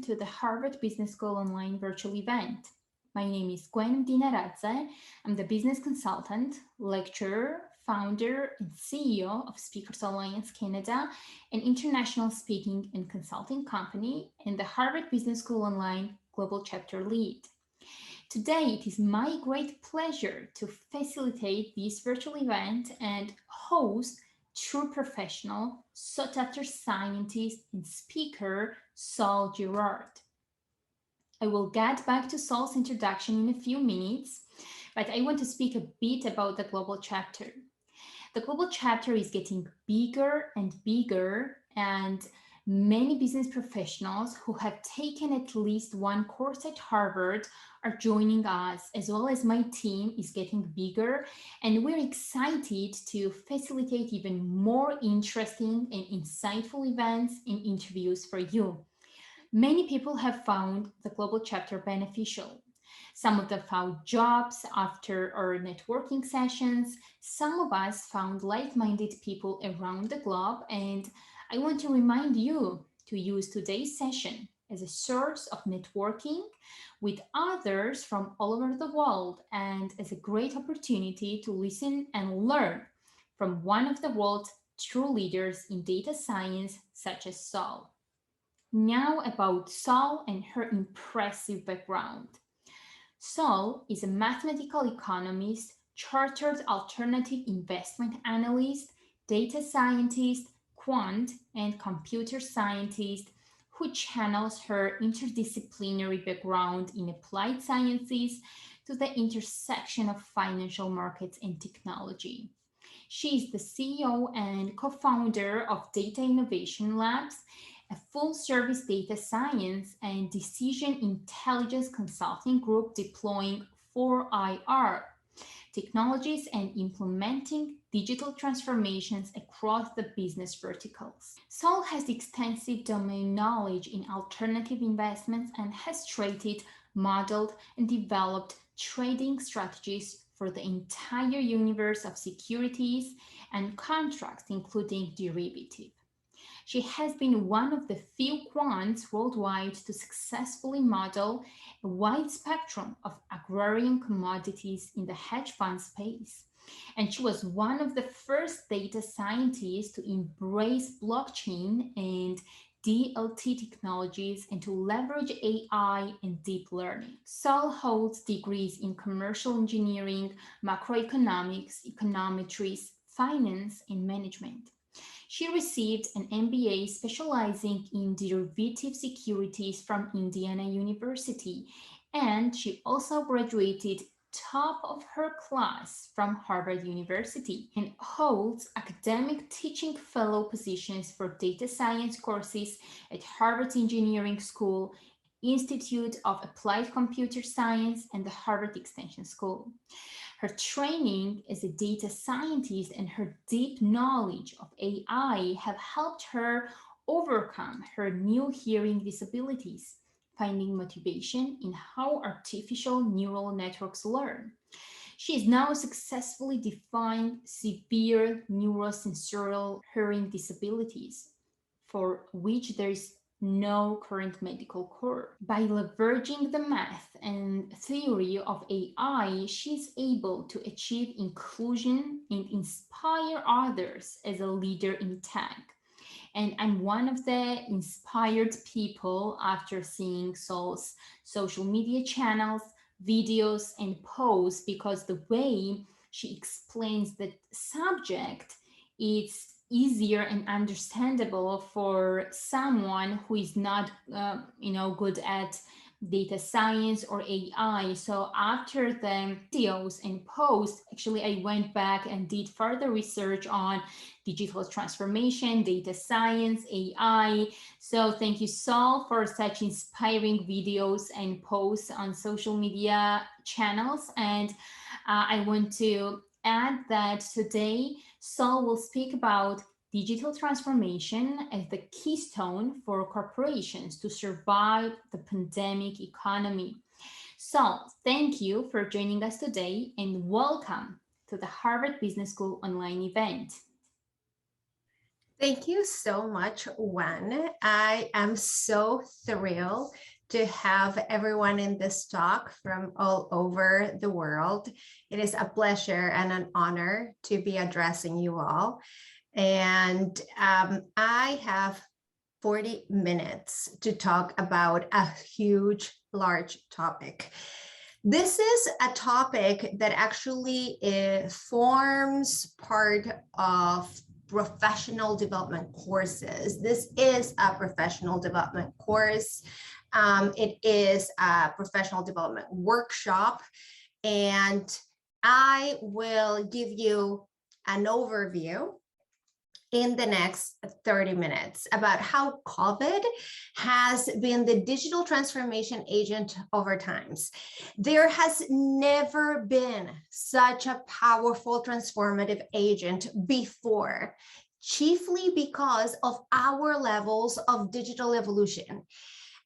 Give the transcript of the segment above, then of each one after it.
to the Harvard Business School online virtual event. My name is Gwen Mdinaradze. I'm the business consultant, lecturer, founder, and CEO of Speakers Alliance Canada, an international speaking and consulting company, and the Harvard Business School online global chapter lead. Today, it is my great pleasure to facilitate this virtual event and host true professional, sought after scientist and speaker Saul Girouard. I will get back to Saul's introduction in a few minutes, but I want to speak a bit about the global chapter. The global chapter is getting bigger and bigger, and many business professionals who have taken at least one course at Harvard are joining us, as well as my team is getting bigger, and we're excited to facilitate even more interesting and insightful events and interviews for you. Many people have found the global chapter beneficial. Some of them found jobs after our networking sessions. Some of us found like-minded people around the globe, and I want to remind you to use today's session as a source of networking with others from all over the world and as a great opportunity to listen and learn from one of the world's true leaders in data science, such as Saul. Now about Saul and her impressive background. Saul is a mathematical economist, chartered alternative investment analyst, data scientist, quant, and computer scientist who channels her interdisciplinary background in applied sciences to the intersection of financial markets and technology. She is the CEO and co-founder of Data Innovation Labs, a full-service data science and decision intelligence consulting group deploying 4IR technologies and implementing digital transformations across the business verticals. Saul has extensive domain knowledge in alternative investments and has traded, modeled, and developed trading strategies for the entire universe of securities and contracts, including derivatives. She has been one of the few quants worldwide to successfully model a wide spectrum of agrarian commodities in the hedge fund space. And she was one of the first data scientists to embrace blockchain and DLT technologies and to leverage AI and deep learning. Saul holds degrees in commercial engineering, macroeconomics, econometrics, finance, and management. She received an MBA specializing in derivative securities from Indiana University, and she also graduated top of her class from Harvard University and holds academic teaching fellow positions for data science courses at Harvard Engineering School, Institute of Applied Computer Science, and the Harvard Extension School. Her training as a data scientist and her deep knowledge of AI have helped her overcome her new hearing disabilities, finding motivation in how artificial neural networks learn. She is now successfully defined severe neurosensorial hearing disabilities, for which there is no current medical cure. By leveraging the math and theory of AI, she's able to achieve inclusion and inspire others as a leader in tech. And I'm one of the inspired people after seeing Saul's social media channels, videos, and posts, because the way she explains the subject, it's easier and understandable for someone who is not good at data science or AI. So after the videos and posts, actually I went back and did further research on digital transformation, data science, AI. So thank you, Saul, for such inspiring videos and posts on social media channels. And I want to add that today Saul will speak about digital transformation as the keystone for corporations to survive the pandemic economy. Saul, thank you for joining us today and welcome to the Harvard Business School online event. Thank you so much, Gwen. I am so thrilled to have everyone in this talk from all over the world. It is a pleasure and an honor to be addressing you all. And I have 40 minutes to talk about a huge, large topic. This is a topic that actually forms part of professional development courses. This is a professional development course. It is a professional development workshop, and I will give you an overview in the next 30 minutes about how COVID has been the digital transformation agent over times. There has never been such a powerful transformative agent before, chiefly because of our levels of digital evolution.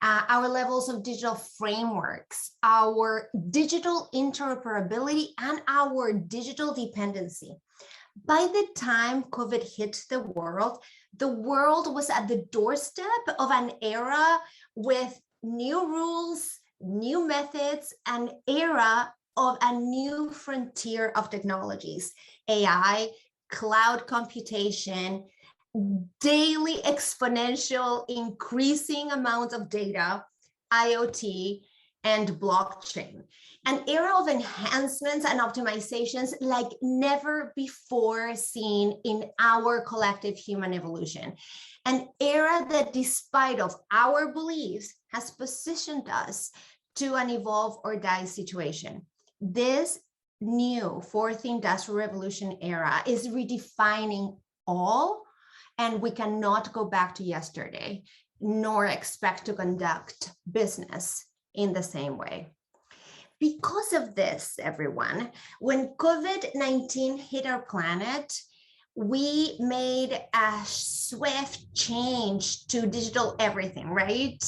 Our levels of digital frameworks, our digital interoperability, and our digital dependency. By the time COVID hit the world was at the doorstep of an era with new rules, new methods, an era of a new frontier of technologies, AI, cloud computation, daily exponential increasing amounts of data, IoT, and blockchain. An era of enhancements and optimizations like never before seen in our collective human evolution. An era that, despite of our beliefs, has positioned us to an evolve or die situation. This new fourth industrial revolution era is redefining all, and we cannot go back to yesterday, nor expect to conduct business in the same way. Because of this, everyone, when COVID-19 hit our planet, we made a swift change to digital everything, right?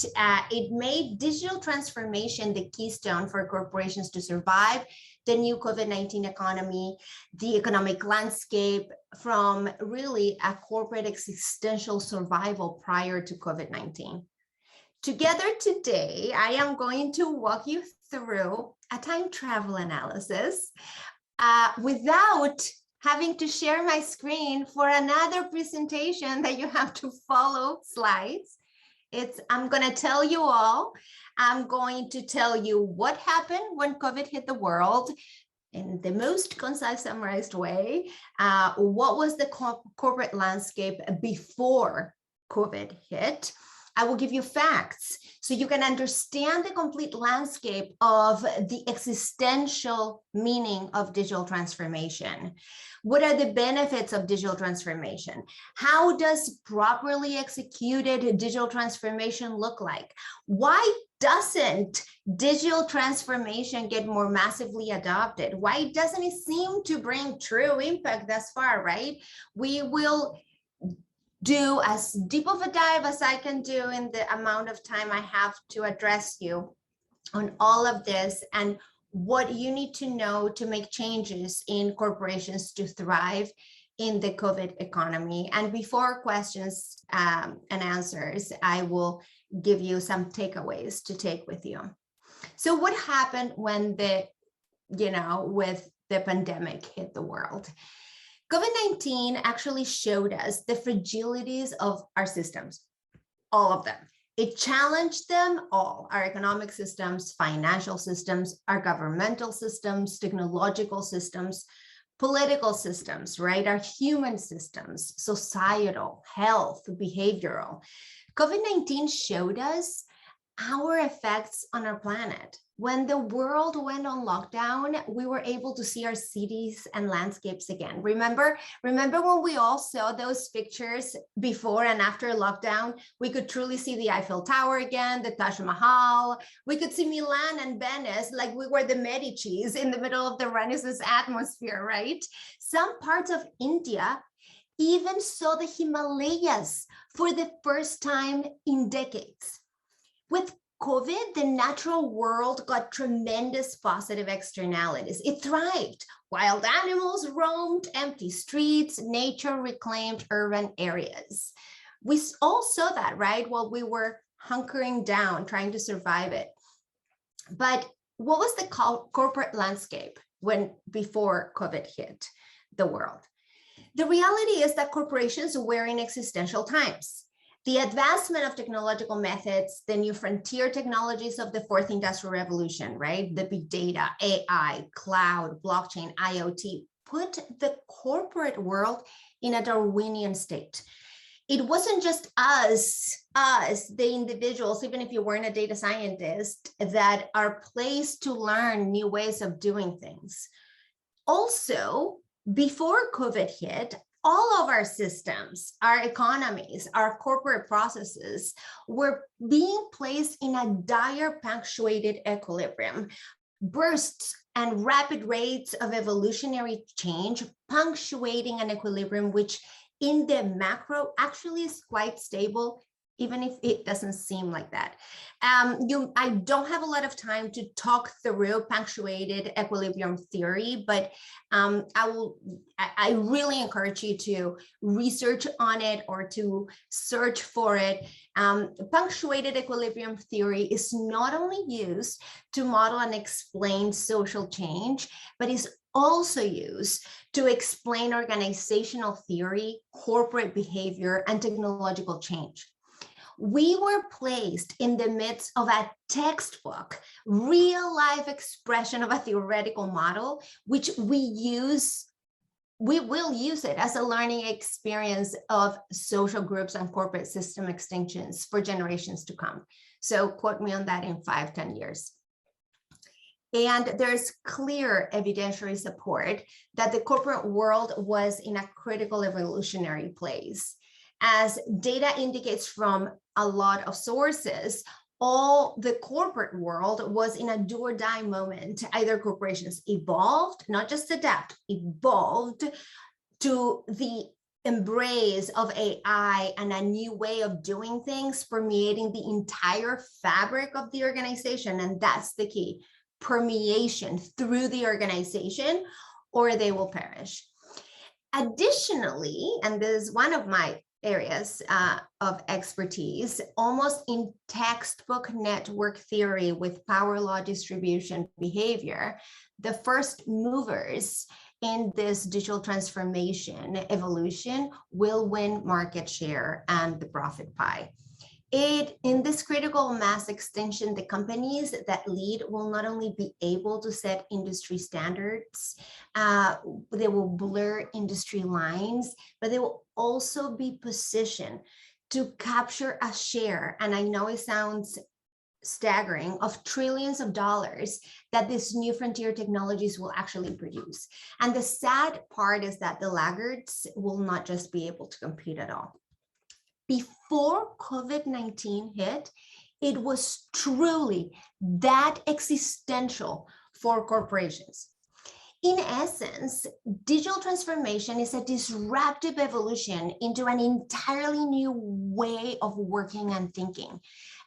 It made digital transformation the keystone for corporations to survive the new COVID-19 economy, the economic landscape, from really a corporate existential survival prior to COVID-19. Together today, I am going to walk you through a time travel analysis without having to share my screen for another presentation that you have to follow slides. I'm going to tell you all. I'm going to tell you what happened when COVID hit the world in the most concise, summarized way. What was the corporate landscape before COVID hit? I will give you facts so you can understand the complete landscape of the existential meaning of digital transformation. What are the benefits of digital transformation? How does properly executed digital transformation look like? Why doesn't digital transformation get more massively adopted? Why doesn't it seem to bring true impact thus far, right? We will do as deep of a dive as I can do in the amount of time I have to address you on all of this and what you need to know to make changes in corporations to thrive in the COVID economy. And before questions and answers, I will give you some takeaways to take with you. So what happened when with the pandemic hit the world? COVID-19 actually showed us the fragilities of our systems, all of them. It challenged them all, our economic systems, financial systems, our governmental systems, technological systems, political systems, right? Our human systems, societal, health, behavioral. COVID-19 showed us our effects on our planet. When the world went on lockdown, we were able to see our cities and landscapes again. Remember when we all saw those pictures before and after lockdown? We could truly see the Eiffel Tower again, the Taj Mahal. We could see Milan and Venice like we were the Medicis in the middle of the Renaissance atmosphere, right? Some parts of India even saw the Himalayas for the first time in decades. With COVID, the natural world got tremendous positive externalities. It thrived. Wild animals roamed empty streets, nature reclaimed urban areas. We all saw that, right? While we were hunkering down, trying to survive it. But what was the corporate landscape before COVID hit the world? The reality is that corporations were in existential times. The advancement of technological methods, the new frontier technologies of the fourth industrial revolution, right? The big data, AI, cloud, blockchain, IoT, put the corporate world in a Darwinian state. It wasn't just us, the individuals, even if you weren't a data scientist, that are placed to learn new ways of doing things. Also, before COVID hit, all of our systems, our economies, our corporate processes were being placed in a dire punctuated equilibrium. Bursts and rapid rates of evolutionary change punctuating an equilibrium which in the macro actually is quite stable, even if it doesn't seem like that. I don't have a lot of time to talk through punctuated equilibrium theory, but I really encourage you to research on it or to search for it. Punctuated equilibrium theory is not only used to model and explain social change, but is also used to explain organizational theory, corporate behavior, and technological change. We were placed in the midst of a textbook, real life expression of a theoretical model, which we will use it as a learning experience of social groups and corporate system extinctions for generations to come. So quote me on that in 5-10 years. And there's clear evidentiary support that the corporate world was in a critical evolutionary place. As data indicates from a lot of sources, all the corporate world was in a do or die moment. Either corporations evolved, not just adapt, evolved to the embrace of AI and a new way of doing things permeating the entire fabric of the organization. And that's the key, permeation through the organization, or they will perish. Additionally, and this is one of my areas of expertise, almost in textbook network theory with power law distribution behavior, the first movers in this digital transformation evolution will win market share and the profit pie. In this critical mass extinction, the companies that lead will not only be able to set industry standards, they will blur industry lines, but they will also be positioned to capture a share. And I know it sounds staggering, of trillions of dollars that these new frontier technologies will actually produce. And the sad part is that the laggards will not just be able to compete at all. Before COVID-19 hit, it was truly that existential for corporations. In essence, digital transformation is a disruptive evolution into an entirely new way of working and thinking.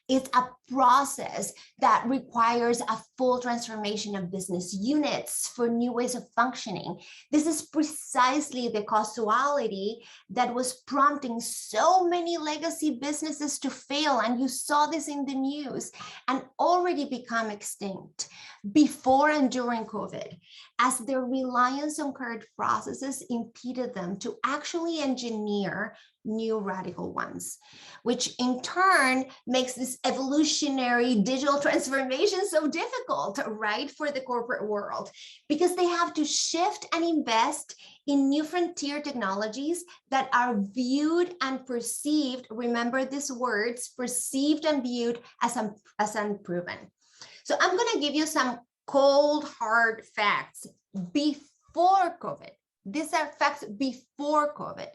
It's a process that requires a full transformation of business units for new ways of functioning. This is precisely the causality that was prompting so many legacy businesses to fail. And you saw this in the news and already become extinct before and during COVID, as their reliance on current processes impeded them to actually engineer new radical ones, which in turn makes this evolutionary digital transformation so difficult, right, for the corporate world, because they have to shift and invest in new frontier technologies that are viewed and perceived, remember these words, perceived and viewed as unproven. So I'm going to give you some cold, hard facts before COVID. These are facts before COVID.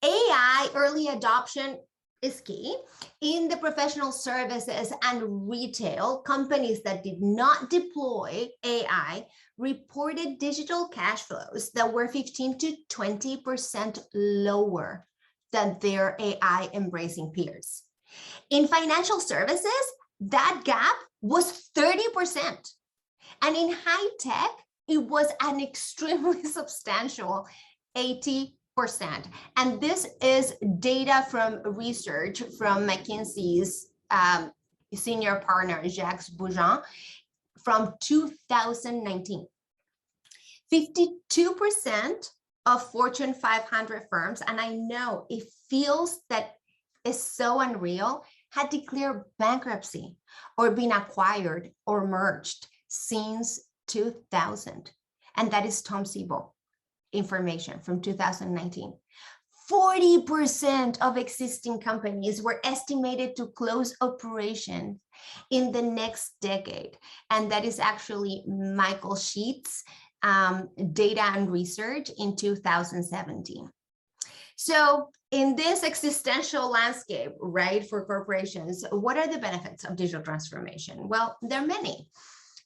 AI early adoption is key. In the professional services and retail, companies that did not deploy AI reported digital cash flows that were 15 to 20% lower than their AI embracing peers. In financial services, that gap was 30%. And in high tech, it was an extremely substantial 80%. And this is data from research from McKinsey's senior partner, Jacques Bougeon, from 2019. 52% of Fortune 500 firms, and I know it feels that is so unreal, had declared bankruptcy or been acquired or merged since 2000. And that is Tom Siebel information from 2019. 40% of existing companies were estimated to close operations in the next decade. And that is actually Michael Sheets' data and research in 2017. So in this existential landscape, right, for corporations, what are the benefits of digital transformation? Well, there are many.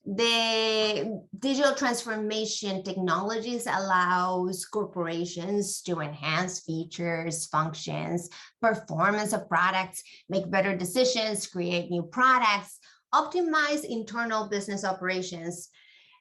The digital transformation technologies allows corporations to enhance features, functions, performance of products, make better decisions, create new products, optimize internal business operations.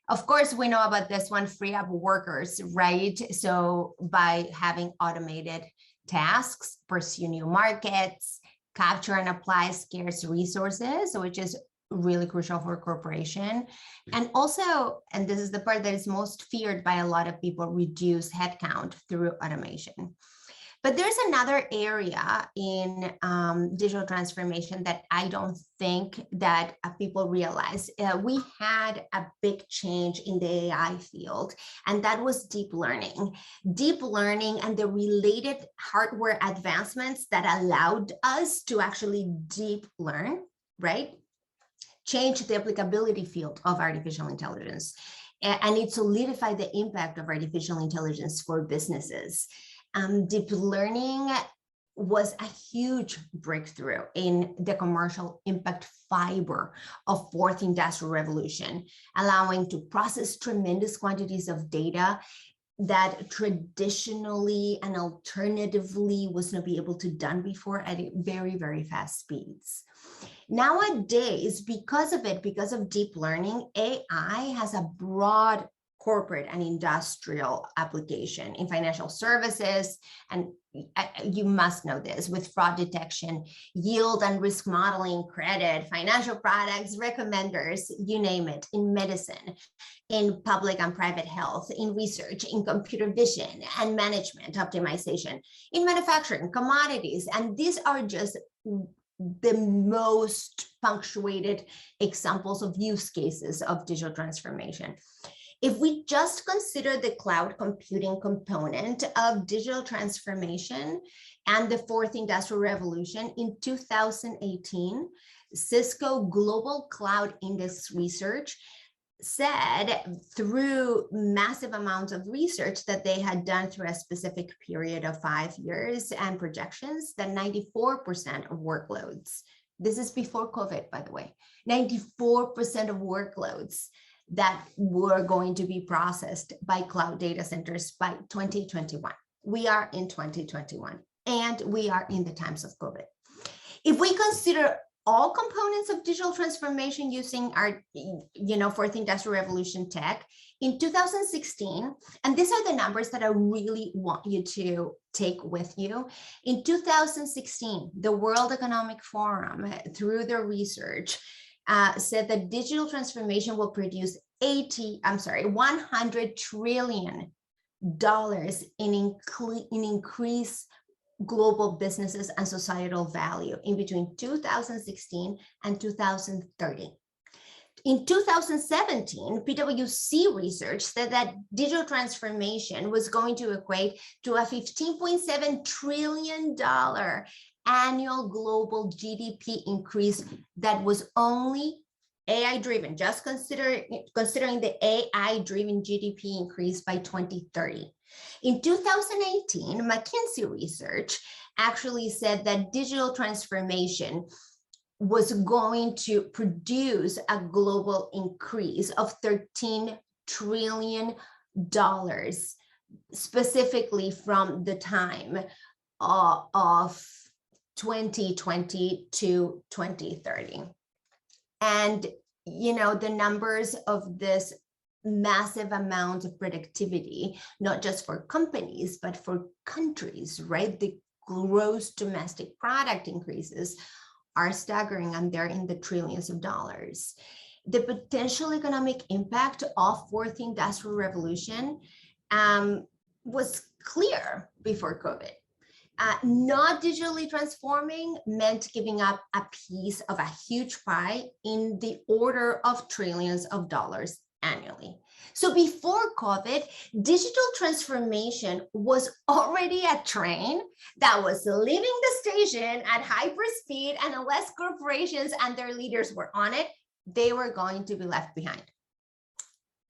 Of course, we know about this one, free up workers, right? So by having automated tasks, pursue new markets, capture and apply scarce resources, which is really crucial for a corporation. And also, and this is the part that is most feared by a lot of people, reduce headcount through automation. But there's another area in digital transformation that I don't think that people realize. We had a big change in the AI field, and that was deep learning. Deep learning and the related hardware advancements that allowed us to actually deep learn, right? Change the applicability field of artificial intelligence, and it solidified the impact of artificial intelligence for businesses. Deep learning was a huge breakthrough in the commercial impact fiber of fourth industrial revolution, allowing to process tremendous quantities of data that traditionally and alternatively was not be able to done before at very, very fast speeds. Nowadays, because of deep learning, AI has a broad corporate and industrial application in financial services. And you must know this, with fraud detection, yield and risk modeling, credit, financial products, recommenders, you name it, in medicine, in public and private health, in research, in computer vision and management optimization, in manufacturing, commodities. And these are just the most punctuated examples of use cases of digital transformation. If we just consider the cloud computing component of digital transformation and the fourth industrial revolution, in 2018, Cisco Global Cloud Index Research said through massive amounts of research that they had done through a specific period of 5 years and projections that 94% of workloads, this is before COVID, by the way, 94% of workloads that were going to be processed by cloud data centers by 2021. We are in 2021 and we are in the times of COVID. If we consider all components of digital transformation using our, fourth industrial revolution tech in 2016, and these are the numbers that I really want you to take with you. In 2016, the World Economic Forum, through their research, said that digital transformation will produce $100 trillion in increased global businesses and societal value in between 2016 and 2030. In 2017, PwC research said that digital transformation was going to equate to a $15.7 trillion annual global GDP increase that was only AI-driven, just considering the AI-driven GDP increase by 2030. In 2018, McKinsey research actually said that digital transformation was going to produce a global increase of $13 trillion, specifically from the time of 2020 to 2030. And, the numbers of this massive amounts of productivity, not just for companies, but for countries, right? The gross domestic product increases are staggering, and they're in the trillions of dollars. The potential economic impact of fourth industrial revolution was clear before COVID. Not digitally transforming meant giving up a piece of a huge pie in the order of trillions of dollars annually. So before COVID, digital transformation was already a train that was leaving the station at hyper speed, and unless corporations and their leaders were on it, they were going to be left behind.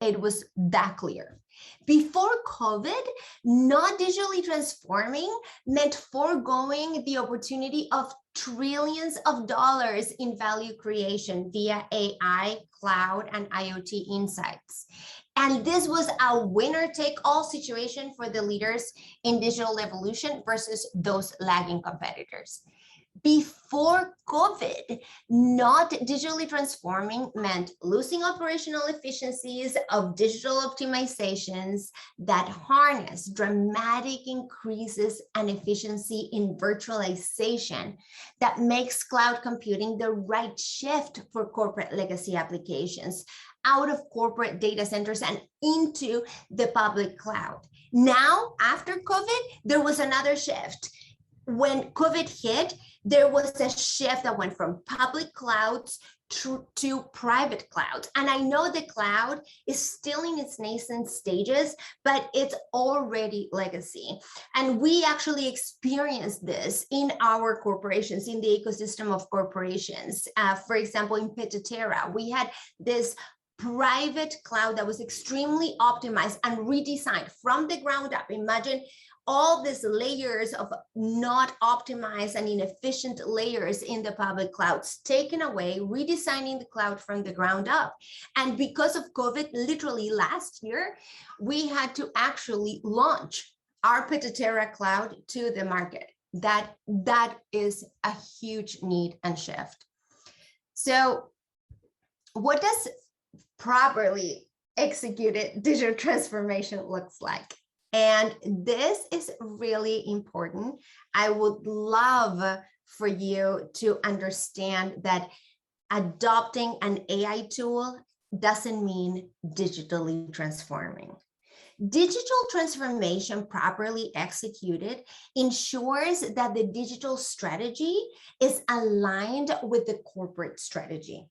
It was that clear. Before COVID, not digitally transforming meant foregoing the opportunity of trillions of dollars in value creation via AI, cloud, and IoT insights. And this was a winner-take-all situation for the leaders in digital evolution versus those lagging competitors. Before COVID, not digitally transforming meant losing operational efficiencies of digital optimizations that harness dramatic increases and efficiency in virtualization that makes cloud computing the right shift for corporate legacy applications out of corporate data centers and into the public cloud. Now, after COVID, there was another shift. When COVID hit, there was a shift that went from public clouds to private clouds. And I know the cloud is still in its nascent stages, but it's already legacy. And we actually experienced this in our corporations, in the ecosystem of corporations. For example, in Punctuated, we had this private cloud that was extremely optimized and redesigned from the ground up. Imagine all these layers of not optimized and inefficient layers in the public clouds taken away, redesigning the cloud from the ground up. And because of COVID, literally last year, we had to actually launch our Punctuated cloud to the market. That is a huge need and shift. So what does properly executed digital transformation looks like? And this is really important. I would love for you to understand that adopting an AI tool doesn't mean digitally transforming. Digital transformation properly executed ensures that the digital strategy is aligned with the corporate strategy.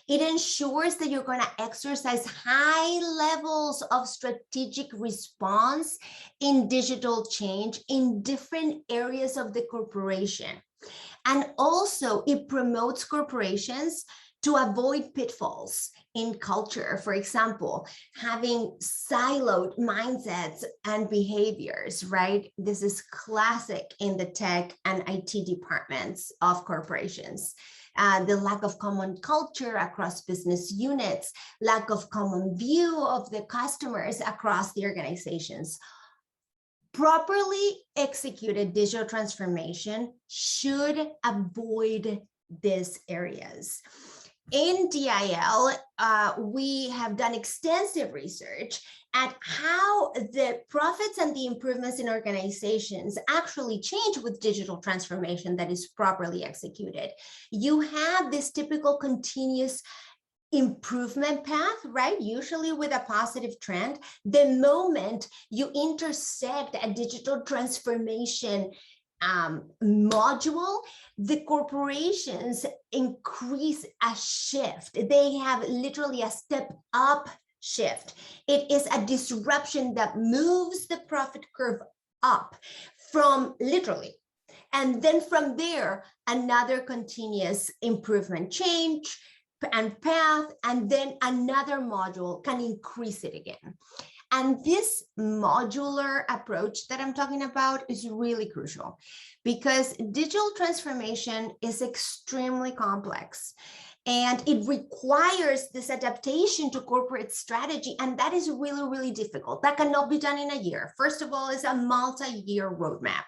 It ensures that you're going to exercise high levels of strategic response in digital change in different areas of the corporation. And also it promotes corporations to avoid pitfalls in culture. For example, having siloed mindsets and behaviors, right? This is classic in the tech and IT departments of corporations. The lack of common culture across business units, lack of common view of the customers across the organizations. Properly executed digital transformation should avoid these areas. In DIL, we have done extensive research at how the profits and the improvements in organizations actually change with digital transformation that is properly executed. You have this typical continuous improvement path, right? Usually with a positive trend. The moment you intersect a digital transformation module, the corporations increase a shift. They have literally a step up shift. It is a disruption that moves the profit curve up from literally. And then from there, another continuous improvement change and path, and then another module can increase it again. And this modular approach that I'm talking about is really crucial because digital transformation is extremely complex and it requires this adaptation to corporate strategy. And that is really, really difficult. That cannot be done in a year. First of all, it's a multi-year roadmap.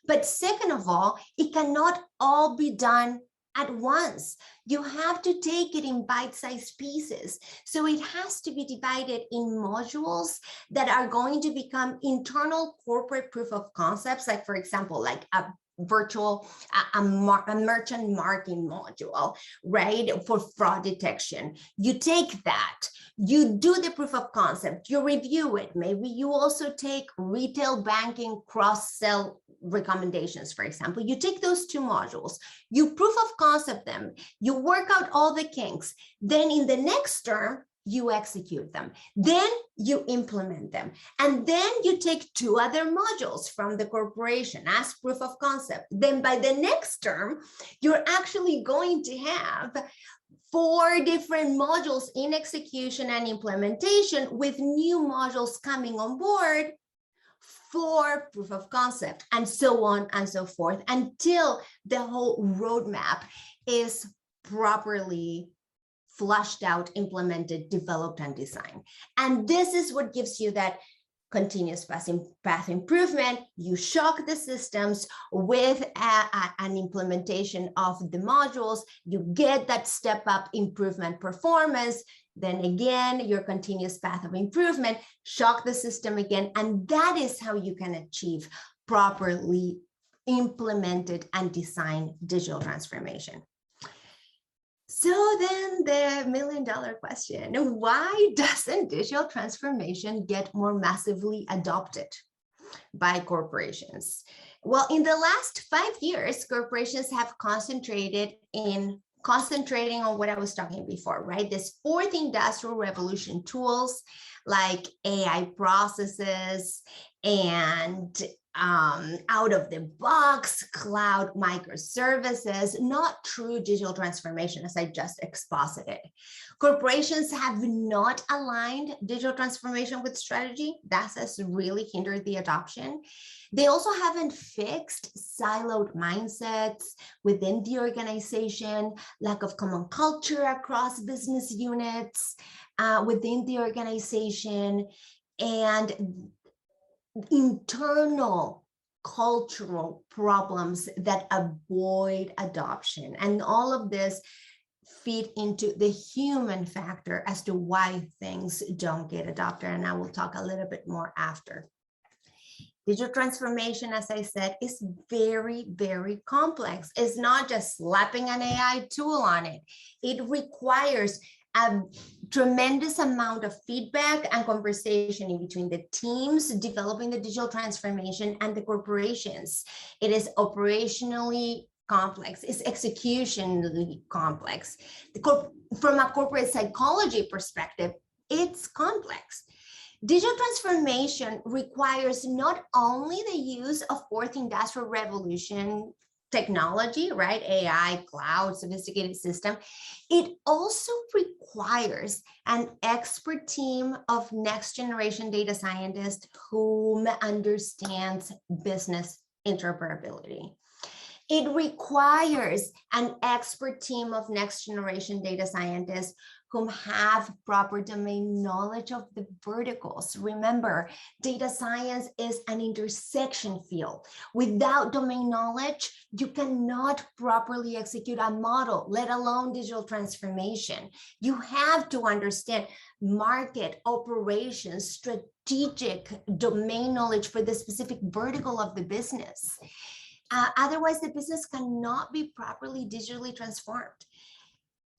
But second of all, it cannot all be done at once. You have to take it in bite-sized pieces. So it has to be divided in modules that are going to become internal corporate proof of concepts, like, for example, like a virtual a merchant marking module, right, for fraud detection. You take that, you do the proof of concept, you review it. Maybe you also take retail banking cross-sell recommendations, for example. You take those two modules, you proof of concept them, you work out all the kinks. Then in the next term, you execute them, then you implement them, and then you take two other modules from the corporation as proof of concept. Then by the next term, you're actually going to have 4 different modules in execution and implementation, with new modules coming on board for proof of concept, and so on and so forth, until the whole roadmap is properly flushed out, implemented, developed, and designed. And this is what gives you that continuous path improvement. You shock the systems with an implementation of the modules. You get that step up improvement performance. Then again, your continuous path of improvement, shock the system again. And that is how you can achieve properly implemented and designed digital transformation. So then the million-dollar question, why doesn't digital transformation get more massively adopted by corporations? Well, in the last 5 years, corporations have concentrating on what I was talking before, right? This fourth industrial revolution tools like AI processes and out of the box cloud microservices, not true digital transformation, as I just exposited. Corporations have not aligned digital transformation with strategy. That has really hindered the adoption. They also haven't fixed siloed mindsets within the organization, lack of common culture across business units within the organization, and internal cultural problems that avoid adoption. And all of this feed into the human factor as to why things don't get adopted. And I will talk a little bit more after. Digital transformation, as I said, is very, very complex. It's not just slapping an AI tool on it. It requires a tremendous amount of feedback and conversation in between the teams developing the digital transformation and the corporations. It is operationally complex. It's executionally complex. From a corporate psychology perspective, it's complex. Digital transformation requires not only the use of fourth industrial revolution technology, right? AI, cloud, sophisticated system. It also requires an expert team of next generation data scientists whom understands business interoperability. It requires an expert team of next generation data scientists whom have proper domain knowledge of the verticals. Remember, data science is an intersection field. Without domain knowledge, you cannot properly execute a model, let alone digital transformation. You have to understand market, operations, strategic domain knowledge for the specific vertical of the business. Otherwise, the business cannot be properly digitally transformed.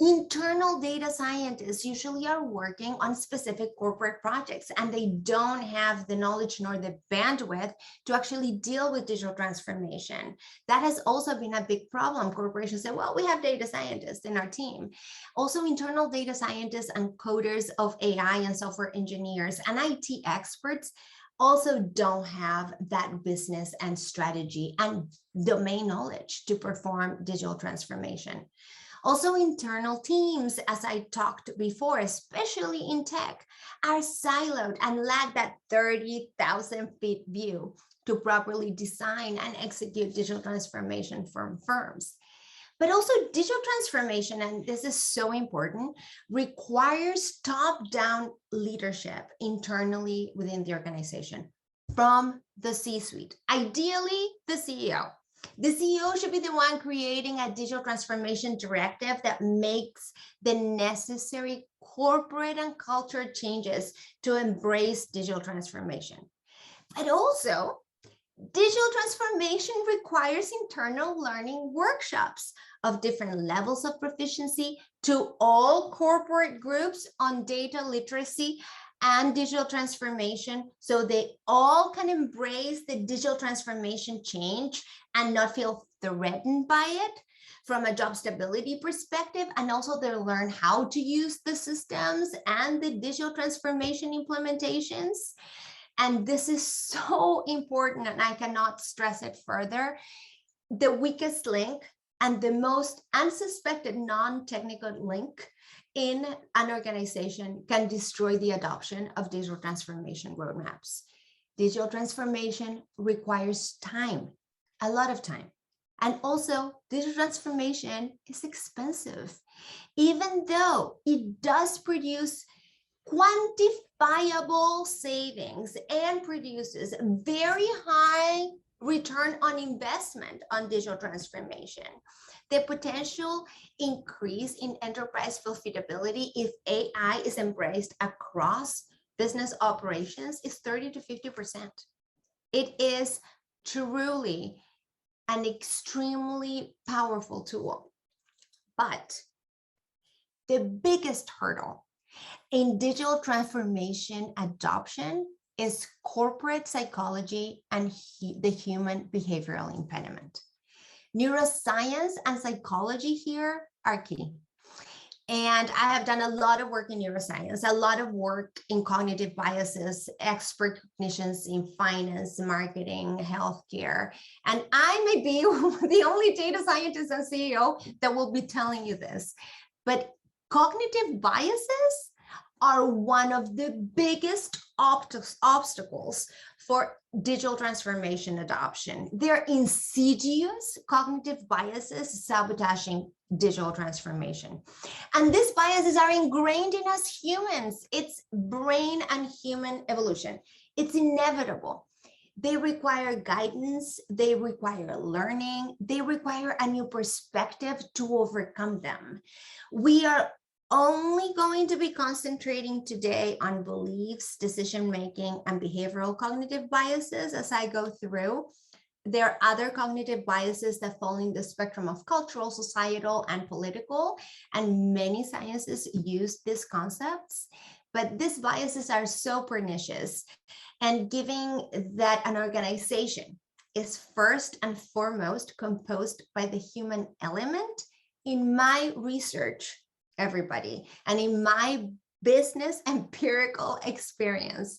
Internal data scientists usually are working on specific corporate projects, and they don't have the knowledge nor the bandwidth to actually deal with digital transformation. That has also been a big problem. Corporations say, well, we have data scientists in our team. Also, internal data scientists and coders of AI and software engineers and IT experts also don't have that business and strategy and domain knowledge to perform digital transformation. Also, internal teams, as I talked before, especially in tech, are siloed and lack that 30,000 feet view to properly design and execute digital transformation from firms. But also digital transformation, and this is so important, requires top-down leadership internally within the organization from the C-suite, ideally the CEO. The CEO should be the one creating a digital transformation directive that makes the necessary corporate and culture changes to embrace digital transformation. But also, digital transformation requires internal learning workshops of different levels of proficiency to all corporate groups on data literacy and digital transformation, so they all can embrace the digital transformation change and not feel threatened by it from a job stability perspective, and also they learn how to use the systems and the digital transformation implementations. And this is so important, and I cannot stress it further. The weakest link and the most unsuspected non-technical link in an organization can destroy the adoption of digital transformation roadmaps. Digital transformation requires time, a lot of time. And also, digital transformation is expensive, even though it does produce quantifiable savings and produces very high return on investment on digital transformation. The potential increase in enterprise profitability if AI is embraced across business operations is 30 to 50%. It is truly an extremely powerful tool. But the biggest hurdle in digital transformation adoption is corporate psychology and the human behavioral impediment. Neuroscience and psychology here are key. And I have done a lot of work in neuroscience, a lot of work in cognitive biases, expert cognitions in finance, marketing, healthcare. And I may be the only data scientist and CEO that will be telling you this, but cognitive biases are one of the biggest obstacles for digital transformation adoption. They're insidious cognitive biases sabotaging digital transformation. And these biases are ingrained in us humans. It's brain and human evolution. It's inevitable. They require guidance, they require learning, they require a new perspective to overcome them. We are only going to be concentrating today on beliefs, decision-making, and behavioral cognitive biases as I go through. There are other cognitive biases that fall in the spectrum of cultural, societal, and political, and many sciences use these concepts, but these biases are so pernicious. And given that an organization is first and foremost composed by the human element, in my research, everybody, and in my business empirical experience,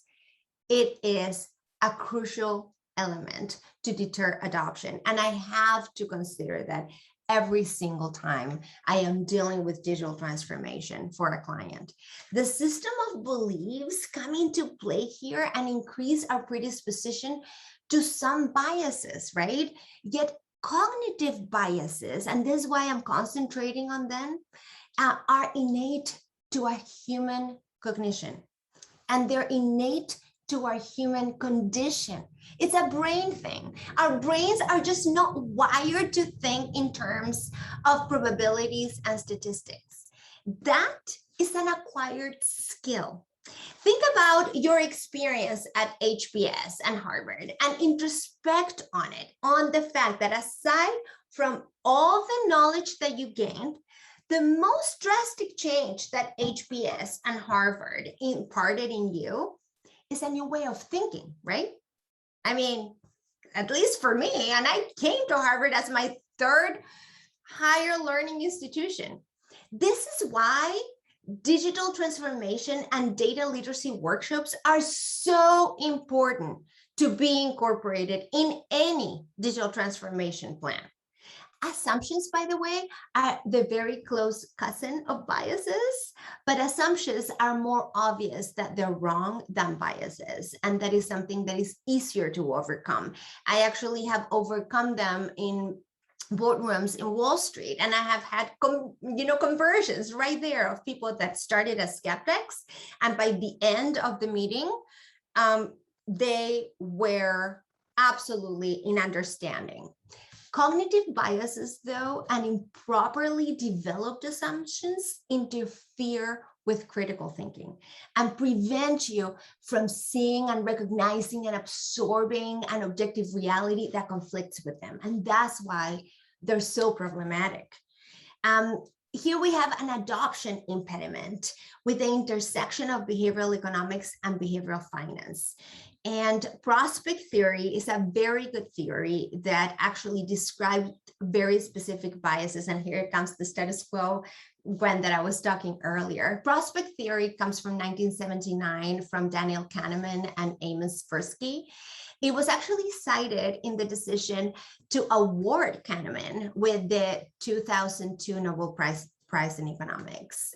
it is a crucial element to deter adoption. And I have to consider that every single time I am dealing with digital transformation for a client. The system of beliefs come into play here and increase our predisposition to some biases, right? Yet cognitive biases, and this is why I'm concentrating on them, are innate to our human cognition, and they're innate to our human condition. It's a brain thing. Our brains are just not wired to think in terms of probabilities and statistics. That is an acquired skill. Think about your experience at HBS and Harvard and introspect on it, on the fact that aside from all the knowledge that you gained, the most drastic change that HBS and Harvard imparted in you is a new way of thinking, right? I mean, at least for me, and I came to Harvard as my third higher learning institution. This is why digital transformation and data literacy workshops are so important to be incorporated in any digital transformation plan. Assumptions, by the way, are the very close cousin of biases, but assumptions are more obvious that they're wrong than biases. And that is something that is easier to overcome. I actually have overcome them in boardrooms in Wall Street, and I have had conversions right there of people that started as skeptics, and by the end of the meeting, they were absolutely in understanding. Cognitive biases, though, and improperly developed assumptions interfere with critical thinking and prevent you from seeing and recognizing and absorbing an objective reality that conflicts with them. And that's why they're so problematic. Here we have an adoption impediment with the intersection of behavioral economics and behavioral finance. And prospect theory is a very good theory that actually describes very specific biases. And here comes the status quo, Gwen, that I was talking earlier. Prospect theory comes from 1979 from Daniel Kahneman and Amos Tversky. It was actually cited in the decision to award Kahneman with the 2002 Nobel Prize in Economics.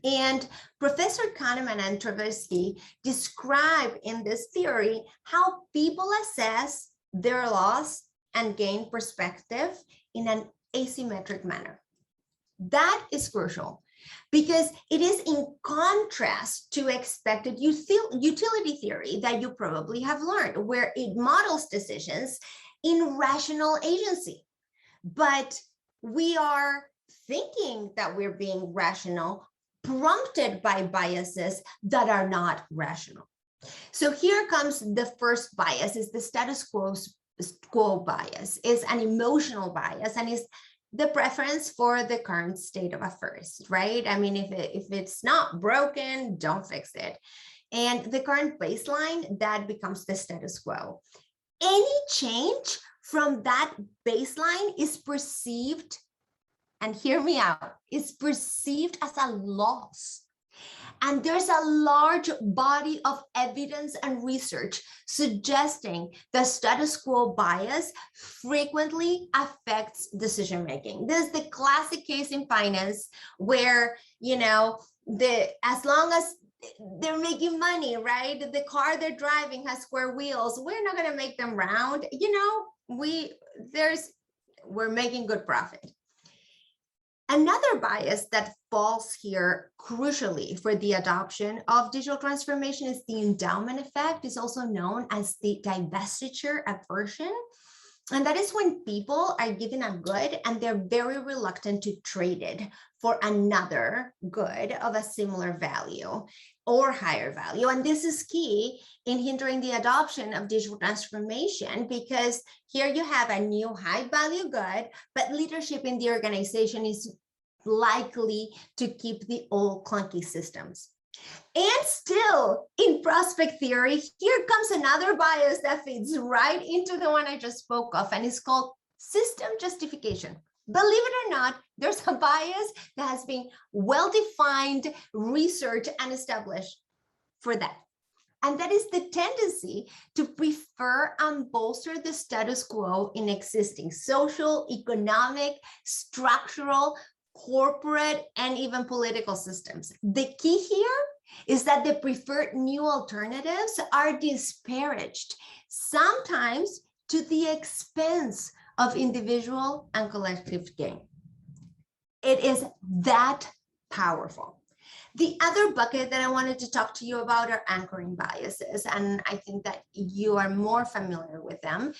And Professor Kahneman and Tversky describe in this theory how people assess their loss and gain perspective in an asymmetric manner. That is crucial because it is in contrast to expected utility theory that you probably have learned, where it models decisions in rational agency. But we are thinking that we're being rational, prompted by biases that are not rational. So here comes the first bias, is the status quo bias. Is an emotional bias and is the preference for the current state of affairs, right? I mean, if it's not broken, don't fix it. And the current baseline, that becomes the status quo. Any change from that baseline is perceived, and hear me out, is perceived as a loss. And there's a large body of evidence and research suggesting the status quo bias frequently affects decision making. This is the classic case in finance where, you know, as long as they're making money, right? The car they're driving has square wheels. We're not going to make them round. You know, we're making good profit. Another bias that falls here crucially for the adoption of digital transformation is the endowment effect. It's also known as the divestiture aversion. And that is when people are given a good and they're very reluctant to trade it for another good of a similar value or higher value. And this is key in hindering the adoption of digital transformation, because here you have a new high value good, but leadership in the organization is likely to keep the old clunky systems. And still in prospect theory, here comes another bias that fits right into the one I just spoke of, and it's called system justification. Believe it or not, there's a bias that has been well-defined, researched, and established for that. And that is the tendency to prefer and bolster the status quo in existing social, economic, structural, corporate, and even political systems. The key here is that the preferred new alternatives are disparaged, sometimes to the expense of individual and collective gain. It is that powerful. The other bucket that I wanted to talk to you about are anchoring biases, and I think that you are more familiar with them,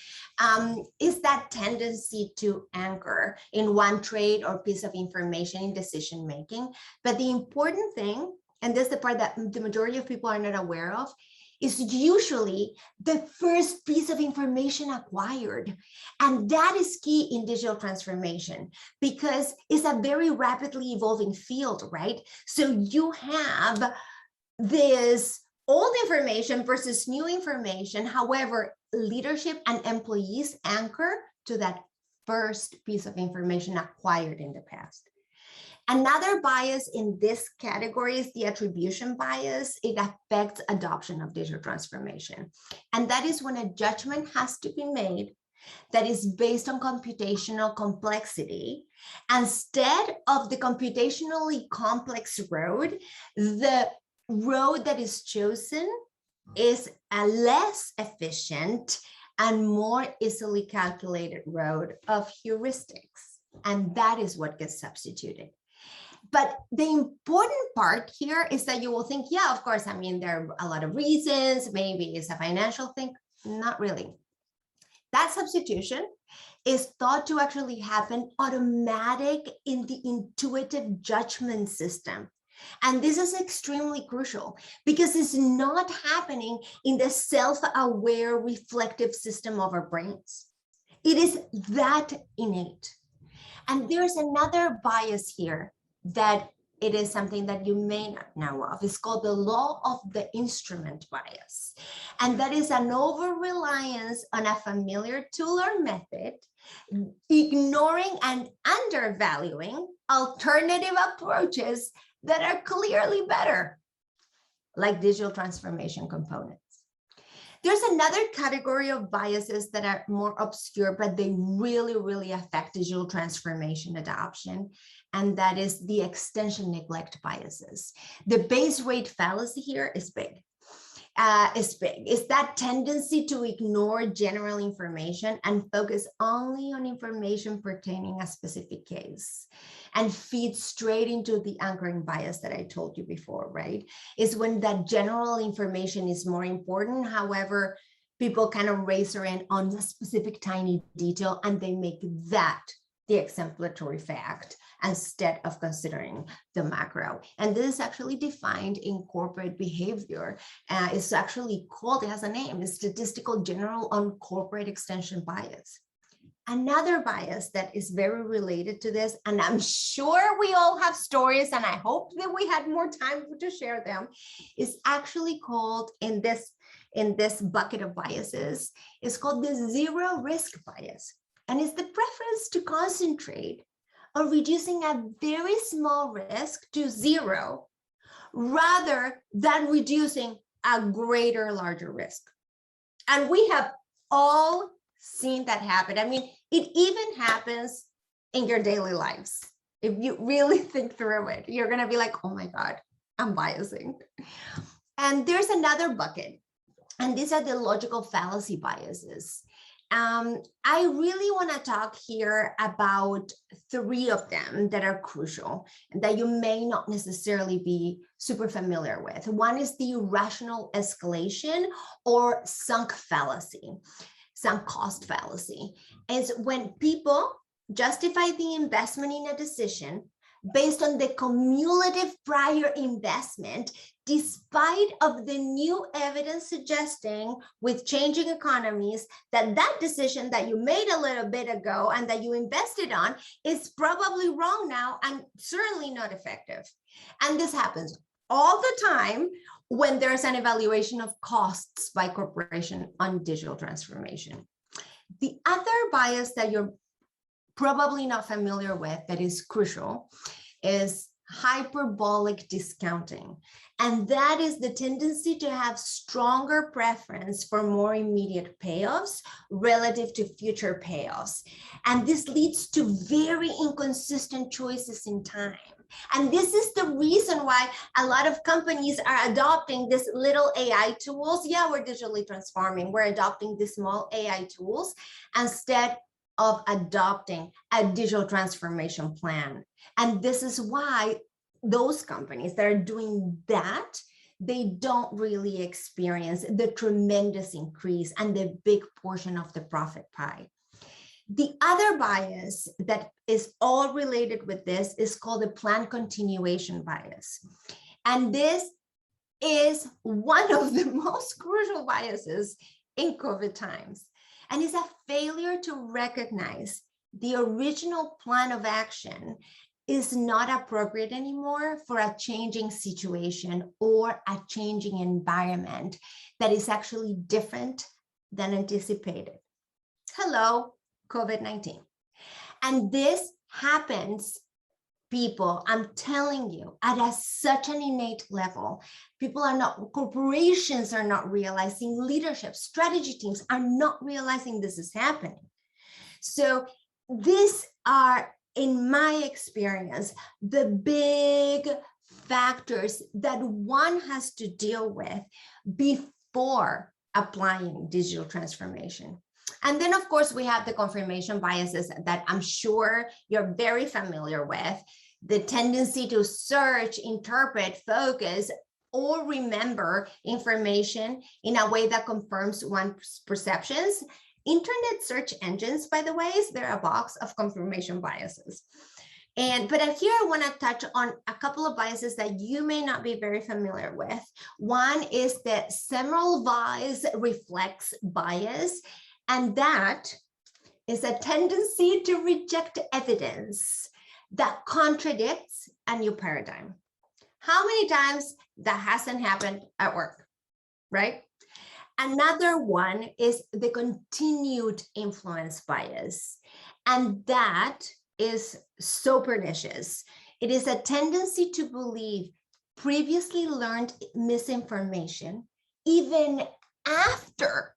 is that tendency to anchor in one trait or piece of information in decision making. But the important thing, and this is the part that the majority of people are not aware of, is usually the first piece of information acquired. And that is key in digital transformation because it's a very rapidly evolving field, right? So you have this old information versus new information. However, leadership and employees anchor to that first piece of information acquired in the past. Another bias in this category is the attribution bias. It affects adoption of digital transformation. And that is when a judgment has to be made that is based on computational complexity. Instead of the computationally complex road, the road that is chosen is a less efficient and more easily calculated road of heuristics. And that is what gets substituted. But the important part here is that you will think, yeah, of course, I mean, there are a lot of reasons, maybe it's a financial thing. Not really. That substitution is thought to actually happen automatic in the intuitive judgment system. And this is extremely crucial because it's not happening in the self-aware reflective system of our brains. It is that innate. And there's another bias here that it is something that you may not know of. It's called the law of the instrument bias. And that is an over-reliance on a familiar tool or method, ignoring and undervaluing alternative approaches that are clearly better, like digital transformation components. There's another category of biases that are more obscure, but they really, really affect digital transformation adoption, and that is the extension neglect biases. The base rate fallacy here is big. It's that tendency to ignore general information and focus only on information pertaining a specific case, and feed straight into the anchoring bias that I told you before, right? Is when that general information is more important. However, people kind of raise their hand on a specific tiny detail and they make that the exemplary fact instead of considering the macro. And this is actually defined in corporate behavior. It's actually called, it has a name, it's statistical general on corporate extension bias. Another bias that is very related to this, and I'm sure we all have stories, and I hope that we had more time to share them, is actually called in this bucket of biases, is called the zero risk bias. And it's the preference to concentrate on reducing a very small risk to zero, rather than reducing a greater, larger risk. And we have all seen that happen. I mean, it even happens in your daily lives. If you really think through it, you're going to be like, oh my God, I'm biasing. And there's another bucket, and these are the logical fallacy biases. I really want to talk here about three of them that are crucial and that you may not necessarily be super familiar with. One is the irrational escalation or sunk fallacy. Sunk cost fallacy is when people justify the investment in a decision based on the cumulative prior investment, despite of the new evidence suggesting with changing economies that that decision that you made a little bit ago and that you invested on is probably wrong now and certainly not effective. And this happens all the time when there's an evaluation of costs by corporation on digital transformation. The other bias that you're probably not familiar with that is crucial is hyperbolic discounting. And that is the tendency to have stronger preference for more immediate payoffs relative to future payoffs. And this leads to very inconsistent choices in time. And this is the reason why a lot of companies are adopting this little AI tools. Yeah, we're digitally transforming. We're adopting these small AI tools instead of adopting a digital transformation plan. And this is why those companies that are doing that, they don't really experience the tremendous increase and the big portion of the profit pie. The other bias that is all related with this is called the planned continuation bias. And this is one of the most crucial biases in COVID times. And it's a failure to recognize the original plan of action is not appropriate anymore for a changing situation or a changing environment that is actually different than anticipated. Hello, COVID-19. And this happens, people, I'm telling you, at such an innate level. People are not, corporations are not realizing, leadership, strategy teams are not realizing this is happening. So these are, in my experience, the big factors that one has to deal with before applying digital transformation. And then, of course, we have the confirmation biases that I'm sure you're very familiar with. The tendency to search, interpret, focus, or remember information in a way that confirms one's perceptions. Internet search engines, by the way, they're a box of confirmation biases. But here I want to touch on a couple of biases that you may not be very familiar with. One is the Semmelweis reflex bias, and that is a tendency to reject evidence that contradicts a new paradigm. How many times that hasn't happened at work, right? Another one is the continued influence bias, and that is so pernicious. It is a tendency to believe previously learned misinformation even after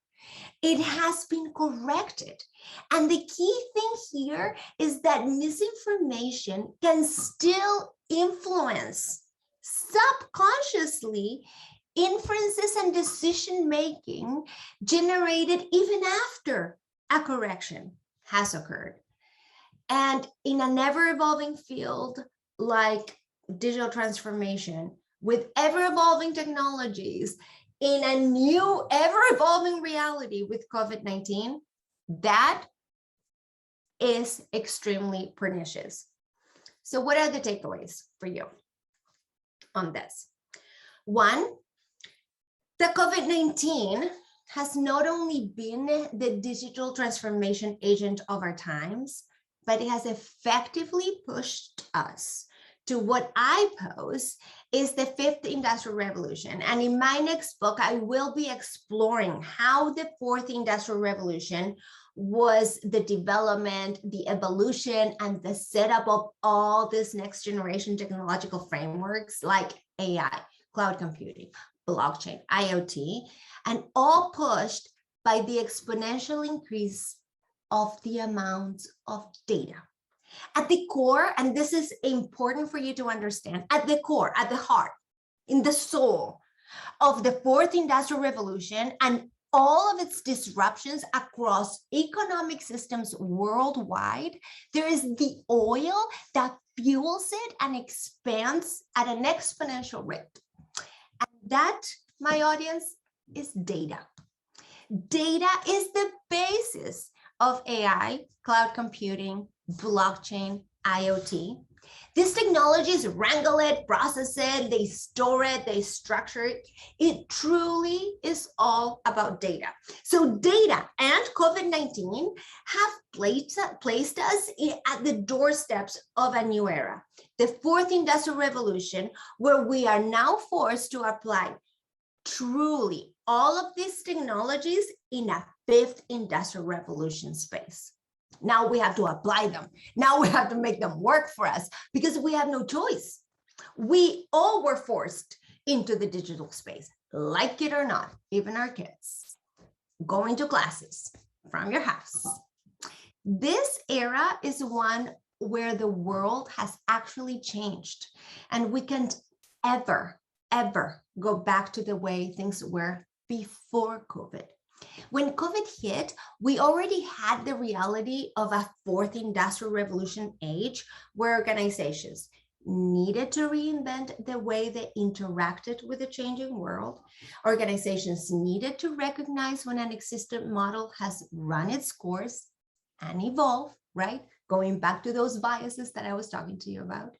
it has been corrected. And the key thing here is that misinformation can still influence subconsciously inferences and decision-making generated even after a correction has occurred. And in an ever-evolving field like digital transformation, with ever-evolving technologies, in a new ever-evolving reality with COVID-19, that is extremely pernicious. So what are the takeaways for you on this? One, the COVID-19 has not only been the digital transformation agent of our times, but it has effectively pushed us to what I pose is the fifth industrial revolution. And in my next book, I will be exploring how the fourth industrial revolution was the development, the evolution, and the setup of all these next generation technological frameworks like AI, cloud computing, blockchain, IoT, and all pushed by the exponential increase of the amount of data. At the core, and this is important for you to understand, at the core, at the heart, in the soul of the fourth industrial revolution and all of its disruptions across economic systems worldwide, there is the oil that fuels it and expands at an exponential rate. And that, my audience, is data. Data is the basis of AI, cloud computing, blockchain, IoT. These technologies wrangle it, process it, they store it, they structure it. It truly is all about data. So data and COVID-19 have placed us at the doorsteps of a new era, the fourth industrial revolution, where we are now forced to apply truly all of these technologies in a fifth industrial revolution space. Now we have to apply them. Now we have to make them work for us because we have no choice. We all were forced into the digital space, like it or not, even our kids, going to classes from your house. This era is one where the world has actually changed, and we can't ever go back to the way things were before COVID. When COVID hit, we already had the reality of a fourth industrial revolution age where organizations needed to reinvent the way they interacted with the changing world. Organizations needed to recognize when an existing model has run its course and evolve, right? Going back to those biases that I was talking to you about.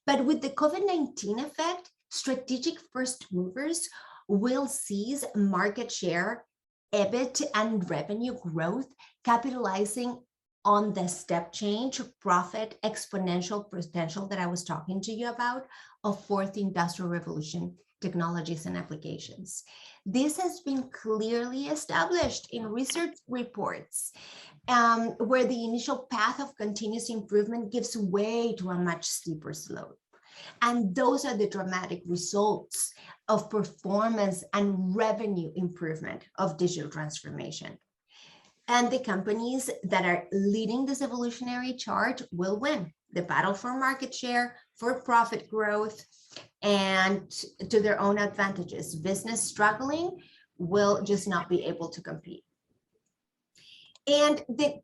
But with the COVID-19 effect, strategic first movers will seize market share, EBIT and revenue growth, capitalizing on the step change, profit, exponential potential that I was talking to you about of fourth industrial revolution technologies and applications. This has been clearly established in research reports, where the initial path of continuous improvement gives way to a much steeper slope. And those are the dramatic results of performance and revenue improvement of digital transformation. And the companies that are leading this evolutionary charge will win the battle for market share, for profit growth, and to their own advantages. Business struggling will just not be able to compete. And the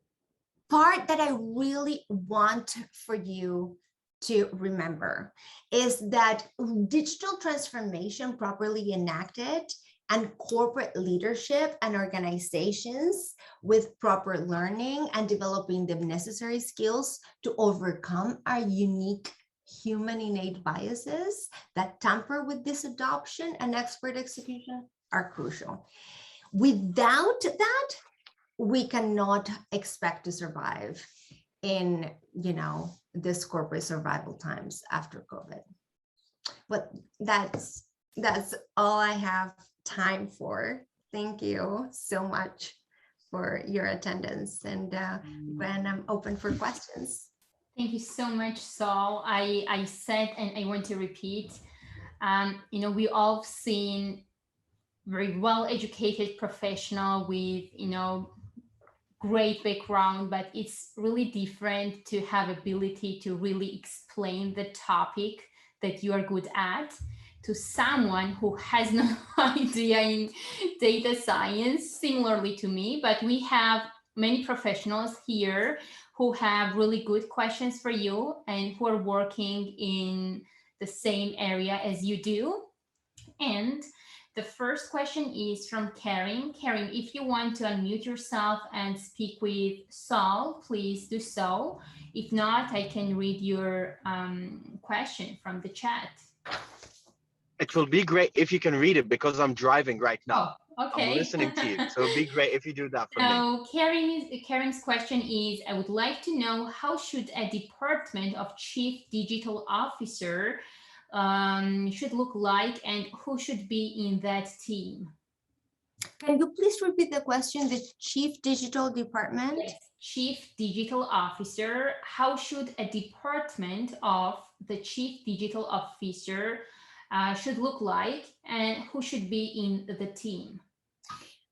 part that I really want for you to remember is that digital transformation properly enacted and corporate leadership and organizations with proper learning and developing the necessary skills to overcome our unique human innate biases that tamper with this adoption and expert execution are crucial. Without that, we cannot expect to survive in, this corporate survival times after COVID. But that's all I have time for. Thank you so much for your attendance, and when I'm open for questions. Thank you so much, Saul. I said, and I want to repeat, we all seen very well-educated professional with, great background, but it's really different to have ability to really explain the topic that you are good at to someone who has no idea in data science, similarly to me. But we have many professionals here who have really good questions for you and who are working in the same area as you do. And the first question is from Karen. Karen, if you want to unmute yourself and speak with Saul, please do so. If not, I can read your question from the chat. It will be great if you can read it because I'm driving right now. Oh, okay. I'm listening to you. So it'd be great if you do that for me. Karen's question is, I would like to know how should a department of Chief Digital Officer should look like and who should be in that team? Can you please repeat the question? The Chief Digital Department? Yes. Chief Digital Officer. How should a department of the Chief Digital Officer should look like and who should be in the team?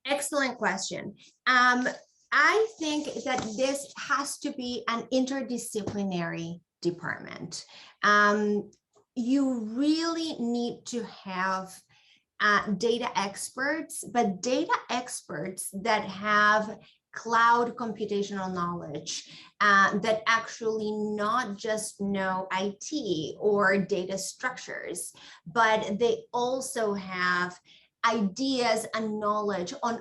Excellent question. I think that this has to be an interdisciplinary department. You really need to have data experts, but data experts that have cloud computational knowledge, that actually not just know IT or data structures, but they also have ideas and knowledge on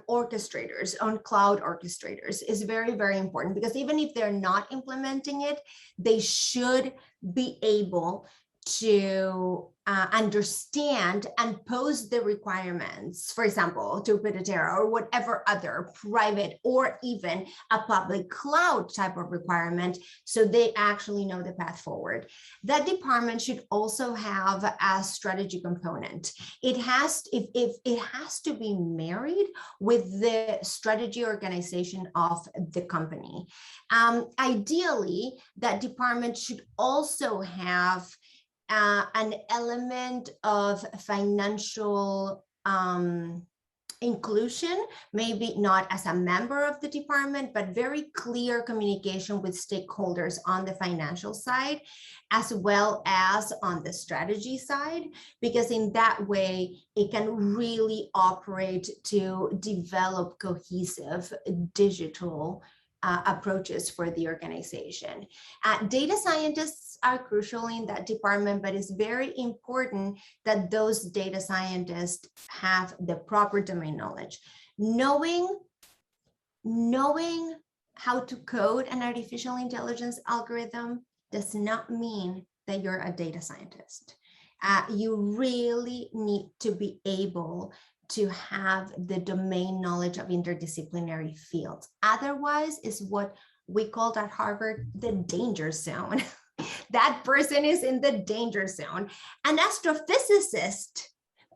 orchestrators, on cloud orchestrators is very, very important, because even if they're not implementing it, they should be able to understand and pose the requirements, for example, to Pitadera or whatever other private or even a public cloud type of requirement, so they actually know the path forward. That department should also have a strategy component. It has to be married with the strategy organization of the company. Ideally, that department should also have an element of financial inclusion, maybe not as a member of the department, but very clear communication with stakeholders on the financial side, as well as on the strategy side, because in that way, it can really operate to develop cohesive digital approaches for the organization. Data scientists are crucial in that department, but it's very important that those data scientists have the proper domain knowledge. Knowing how to code an artificial intelligence algorithm does not mean that you're a data scientist. You really need to be able to have the domain knowledge of interdisciplinary fields. Otherwise, is what we called at Harvard the danger zone. That person is in the danger zone. An astrophysicist,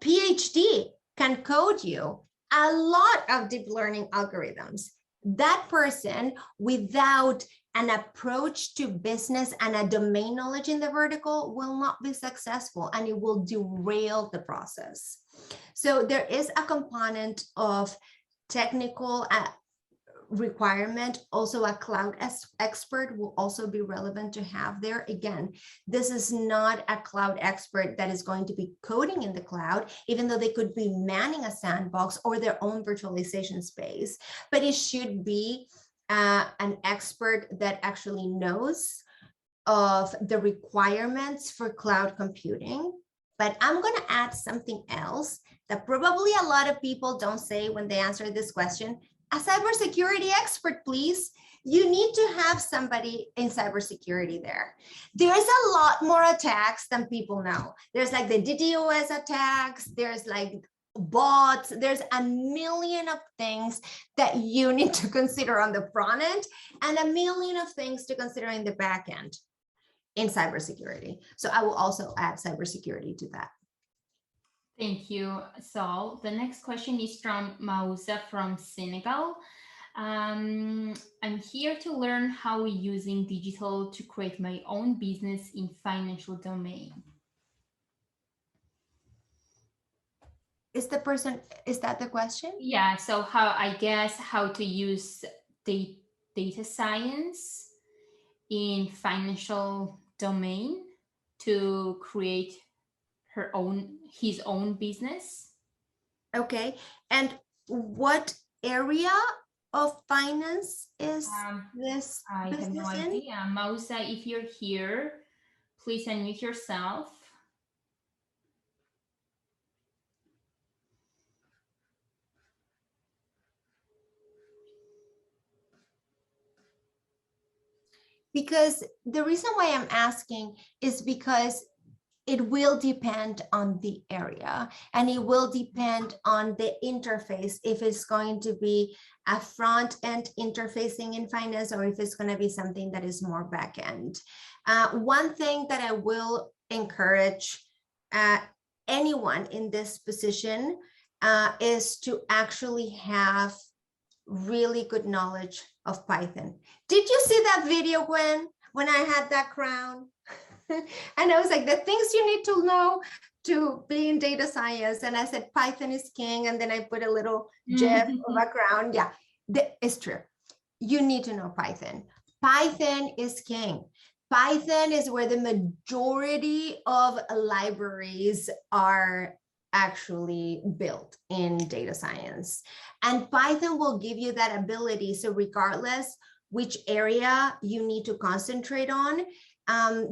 PhD, can code you a lot of deep learning algorithms. That person, without an approach to business and a domain knowledge in the vertical, will not be successful, and it will derail the process. So there is a component of technical requirement. Also, a cloud expert will also be relevant to have there. Again, this is not a cloud expert that is going to be coding in the cloud, even though they could be manning a sandbox or their own virtualization space, but it should be an expert that actually knows of the requirements for cloud computing. But I'm going to add something else that probably a lot of people don't say when they answer this question. A cybersecurity expert, please. You need to have somebody in cybersecurity there. There's a lot more attacks than people know. There's like the DDoS attacks, there's like bots, there's a million of things that you need to consider on the front end and a million of things to consider in the back end in cybersecurity. So I will also add cybersecurity to that. Thank you, Saul. The next question is from Mausa from Senegal. I'm here to learn how using digital to create my own business in financial domain. Is that the question? Yeah, so how to use data science in financial domain to create his own business. Okay, and what area of finance is this I business have no in? idea. Mausa, if you're here, please unmute yourself. Because the reason why I'm asking is because it will depend on the area and it will depend on the interface, if it's going to be a front end interfacing in finance or if it's going to be something that is more back end. One thing that I will encourage anyone in this position is to actually have really good knowledge of Python. Did you see that video, Gwen, when I had that crown? And I was like, the things you need to know to be in data science. And I said, Python is king. And then I put a little GIF of a crown. Yeah, it's true. You need to know Python. Python is king. Python is where the majority of libraries are actually built in data science. And Python will give you that ability. So regardless which area you need to concentrate on,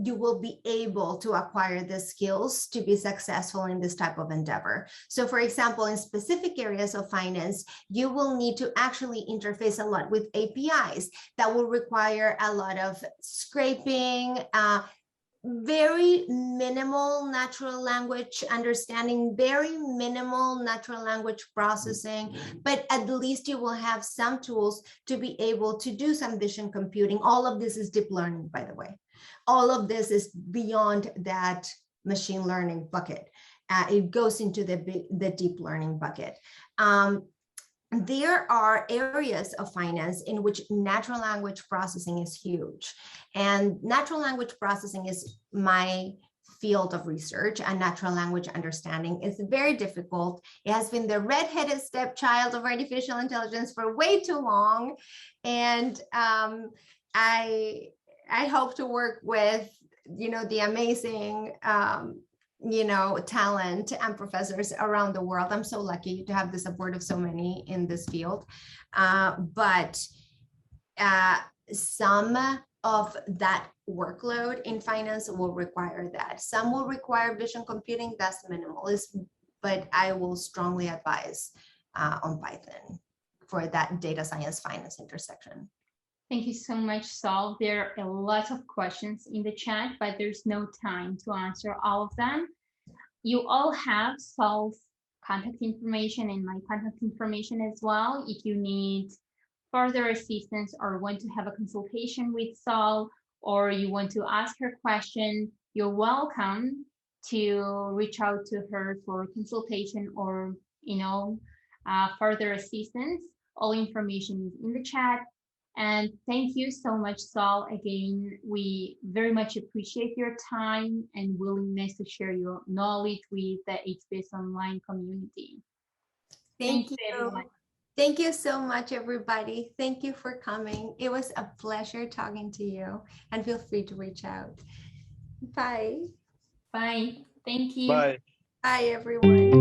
you will be able to acquire the skills to be successful in this type of endeavor. So for example, in specific areas of finance, you will need to actually interface a lot with APIs that will require a lot of scraping, very minimal natural language understanding, very minimal natural language processing, but at least you will have some tools to be able to do some vision computing. All of this is deep learning, by the way. All of this is beyond that machine learning bucket. It goes into the deep learning bucket. There are areas of finance in which natural language processing is huge. And natural language processing is my field of research, and natural language understanding is very difficult. It has been the redheaded stepchild of artificial intelligence for way too long. And I hope to work with, the amazing, talent and professors around the world. I'm so lucky to have the support of so many in this field. But some of that workload in finance will require that. Some will require vision computing. That's minimalist, but I will strongly advise on Python for that data science finance intersection. Thank you so much, Saul. There are a lot of questions in the chat, but there's no time to answer all of them. You all have Saul's contact information and my contact information as well. If you need further assistance or want to have a consultation with Saul, or you want to ask her question, you're welcome to reach out to her for consultation or, further assistance. All information is in the chat. And thank you so much, Saul. Again, we very much appreciate your time and willingness to share your knowledge with the HBS Online community. Thank you, everyone. Thank you so much, everybody. Thank you for coming. It was a pleasure talking to you, and feel free to reach out. Bye. Bye. Thank you. Bye. Bye, everyone.